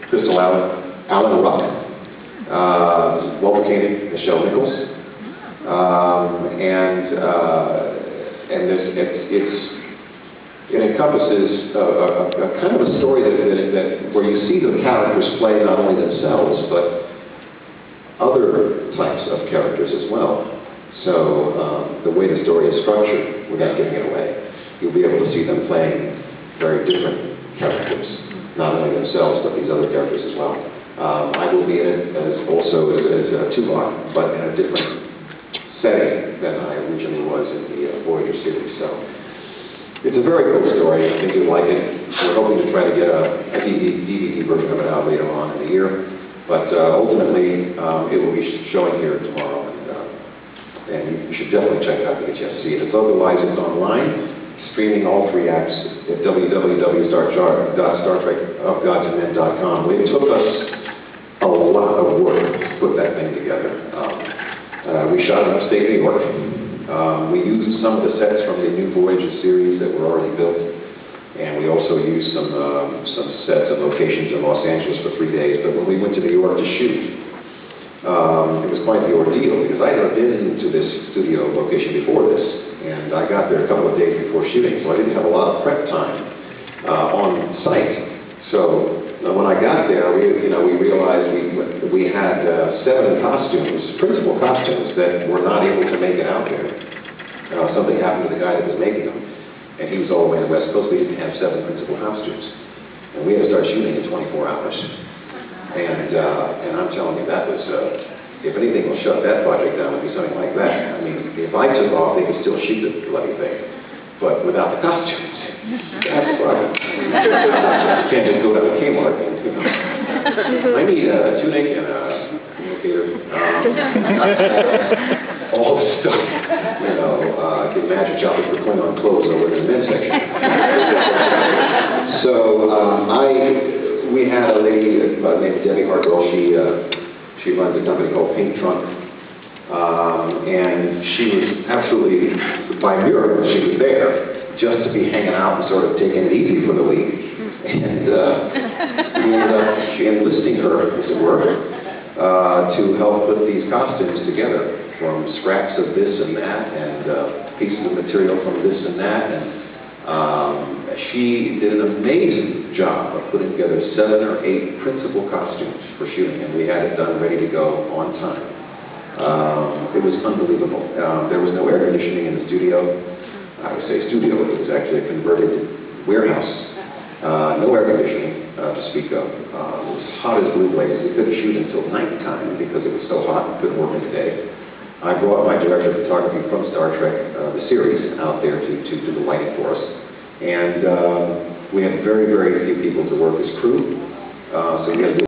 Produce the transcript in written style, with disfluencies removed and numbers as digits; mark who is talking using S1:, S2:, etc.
S1: Crystal Allen Ruck, Walter Koenig, Michelle Nichols, and it encompasses a kind of a story that where you see the characters play not only themselves but other types of characters as well. So the way the story is structured, without giving it away, you'll be able to see them playing very different characters, not only themselves but these other characters as well. I will be in it as a Tuvok, but in a different setting than I originally was in the Voyager series. So it's a very cool story. I think you'll like it. We're hoping to try to get a DVD version of it out later on in the year, but ultimately it will be showing here tomorrow, and you should definitely check it out to get a chance to see it. It's localized, it's online, streaming all 3 acts at www.StarTrekOfGodsAndMen.com. It took us a lot of work to put that thing together. We shot in upstate New York. We used some of the sets from the new Voyager series that were already built, and we also used some sets and locations in Los Angeles for 3 days. But when we went to New York to shoot, it was quite the ordeal because I'd never been into this studio location before this, and I got there a couple of days before shooting, so I didn't have a lot of prep time on site. So when I got there, we realized we had 7 costumes, principal costumes, that were not able to make it out there. Something happened to the guy that was making them, and he was all the way on the West Coast. We didn't have 7 principal costumes, and we had to start shooting in 24 hours. And I'm telling you, that was, if anything will shut that project down, it would be something like that. I mean, if I took off, they could still shoot the bloody thing, but without the costumes, that's the problem. You can't just go down to Kmart and, I need a tunic and a communicator, all the stuff, I can imagine shopping for Klingon clothes over in the men's section. So, we had a lady named Debbie Hartwell. She runs a company called Pink Trunk, and she was absolutely, by miracle, she was there just to be hanging out and sort of taking it easy for the week. And we ended up enlisting her, as it were, to help put these costumes together from scraps of this and that, and pieces of material from this and that. And she did an amazing job of putting together 7 or 8 principal costumes for shooting, and we had it done ready to go on time. It was unbelievable. There was no air conditioning in the studio. I would say studio, it was actually a converted warehouse. No air conditioning to speak of. It was hot as blue blazes. We couldn't shoot until nighttime because it was so hot and couldn't work in the day. I brought my director of photography from Star Trek, the series, out there to do the lighting for us. And we had very, very few people to work as crew, so we had to do